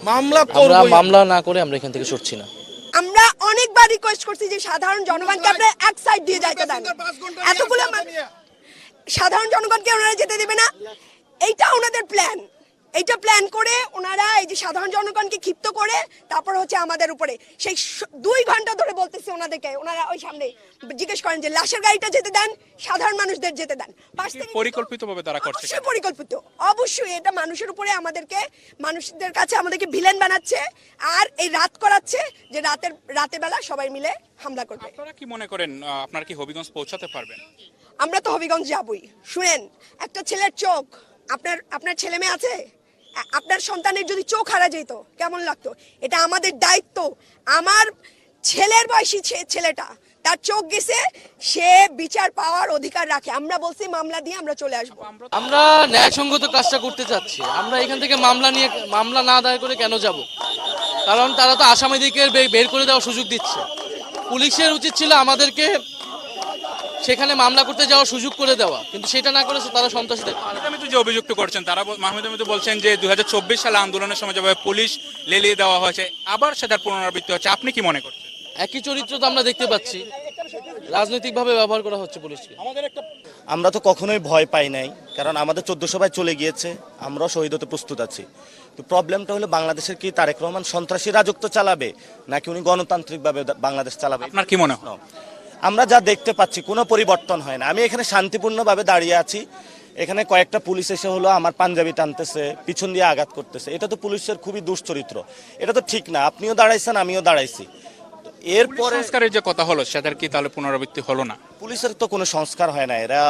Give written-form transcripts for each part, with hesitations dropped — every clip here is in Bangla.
মামলা না করে আমরা এখান থেকে সরছি না। আমরা অনেকবার রিকোয়েস্ট করছি যে সাধারণ জনগণকে আপনারা এক সাইড দিয়ে যাইতে দেন, এতগুলো সাধারণ জনগণকে ওনারা যেতে দেবে না, এইটা ওনাদের প্ল্যান। এইটা প্ল্যান করে ওনারা এই যে সাধারণ জনগণকে ক্ষিপ্ত করে তারপর হচ্ছে আমাদের উপরে সেই 2 ঘন্টা ধরে বলতেছে ওনাদেরকে, ওনারা ওই সামনে জিজ্ঞেস করেন যে লাশের গাড়িটা যেতে দেন, সাধারণ মানুষদের যেতে দেন। পরিকল্পিতভাবে তারা করছে, অবশ্যই পরিকল্পিত, অবশ্যই এটা মানুষের উপরে মানুষদের কাছে আমাদেরকে ভিলেন বানাচ্ছে আর এই রাত করাচ্ছে যে রাতের বেলা সবাই মিলে হামলা করবে। আপনারা কি মনে করেন আপনারা কি হবিগঞ্জ পৌঁছাতে পারবেন? আমরা তো হবিগঞ্জ যাবই। শুনেন, একটা ছেলের চোখ, আপনার ছেলে মেয়ে আছে, আপনার সন্তানের যদি চোখ হারা যেত কেমন লাগতো? এটা আমাদের দায়িত্ব। আমার ছেলের বয়সী ছেলেটা, তার চোখ গেছে, সে বিচার পাওয়ার অধিকার রাখে। আমরা বলছি মামলা দিয়ে আমরা চলে আসবো। আমরা ন্যায়সঙ্গত কাজটা করতে চাচ্ছি। আমরা এখান থেকে মামলা না দায়ের করে কেন যাব? কারণ তারা তো আসামিদেরকে বের করে দেওয়ার সুযোগ দিচ্ছে। পুলিশের উচিত ছিল আমাদেরকে সেখানে মামলা করতে যাওয়ার সুযোগ করে দেওয়া, কিন্তু সেটা না করে তারা সন্ত্রাসীদের। মাহমুদ যে অভিযুক্ত করছেন তারা মাহমুদ বলছেন যে 2024 সালে আন্দোলনের সময় যেভাবে পুলিশ লেলিয়ে দেওয়া হয়েছে আবার সেটার পুনরাবৃত্তি হচ্ছে, আপনি কি মনে করছেন? একই চরিত্র তো আমরা দেখতে পাচ্ছি, রাজনৈতিকভাবে ব্যবহার করা হচ্ছে পুলিশকে। আমরা তো কখনোই ভয় পাই নাই, কারণ আমাদের 14 সভায় চলে গিয়েছে, আমরাও শহীদ হতে প্রস্তুত আছি। তো প্রবলেমটা হলো বাংলাদেশের কি তারেক রহমান সন্ত্রাসী রাজত্ব চালাবে নাকি উনি গণতান্ত্রিকভাবে বাংলাদেশ চালাবে? আপনার কি মনে হয়? আমরা যা দেখতে পাচ্ছি কোনো পরিবর্তন হয় না। আমি এখানে শান্তিপূর্ণভাবে দাঁড়িয়ে আছি, এখানে কয়েকটা পুলিশ এসে হলো আমার পাঞ্জাবি টানতেছে, পিছন দিয়ে আঘাত করতেছে। এটা তো পুলিশের খুবই দুশ্চরিত্র, এটা তো ঠিক না। আপনিও দাঁড়াইছেন, আমিও দাঁড়াইছি। এরপরে সংস্কারের যে কথা হলো সেটার কি তাহলে পুনরাবৃত্তি হলো না? পুলিশের তো কোনো সংস্কার হয় না, এরা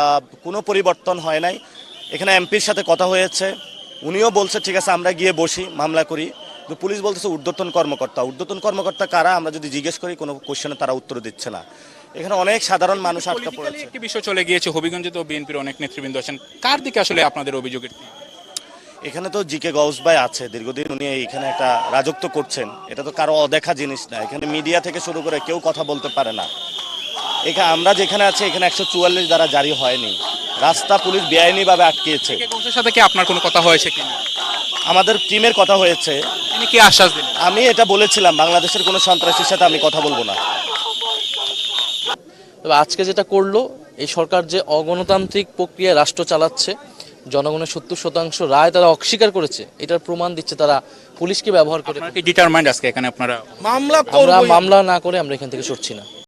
কোনো পরিবর্তন হয় নাই। এখানে এমপির সাথে কথা হয়েছে, উনিও বলছে ঠিক আছে আমরা গিয়ে বসি, মামলা করি। তো পুলিশ বলতেছে ঊর্ধ্বতন কর্মকর্তা কারা? আমরা যদি জিজ্ঞেস করি কোনো কোশ্চেনে তারা উত্তর দিচ্ছে না। এখানে অনেক সাধারণ মানুষ আটকা পড়েছে। একটি বিষয় চলে গিয়েছে, হবিগঞ্জে তো বিএনপির অনেক নেতৃবৃন্দ আছেন, কার দিকে আসলে আপনাদের অভিযোগের? এখানে তো জিকে গউস ভাই আছে, দীর্ঘদিন উনি এখানে একটা রাজত্ব করছেন, এটা তো কারো অদেখা জিনিস না। এখানে মিডিয়া থেকে শুরু করে কেউ কথা বলতে পারে না। এখানে আমরা যেখানে আছি এখানে 144 দ্বারা জারি হয়নি, রাস্তা পুলিশ বেআইনিভাবে আটকিয়েছে। গউসের সাথে কি আপনার কোনো কথা হয়েছে কিনা? আমাদের টিমের কথা হয়েছে। তিনি কি আশ্বাস দিলেন? আমি এটা বলেছিলাম বাংলাদেশের কোনো সন্ত্রাসীর সাথে আমি কথা বলবো না। তবে আজকে যেটা করলো এই সরকার, যে অগণতান্ত্রিক প্রক্রিয়ায় রাষ্ট্র চালাচ্ছে, জনগণের 70% রায় তারা অস্বীকার করেছে, এটার প্রমাণ দিচ্ছে তারা পুলিশকে ব্যবহার করে। ডিটারমাইন্ড আজকে এখানে আপনারা মামলা না করে আমরা এখান থেকে সরছি না।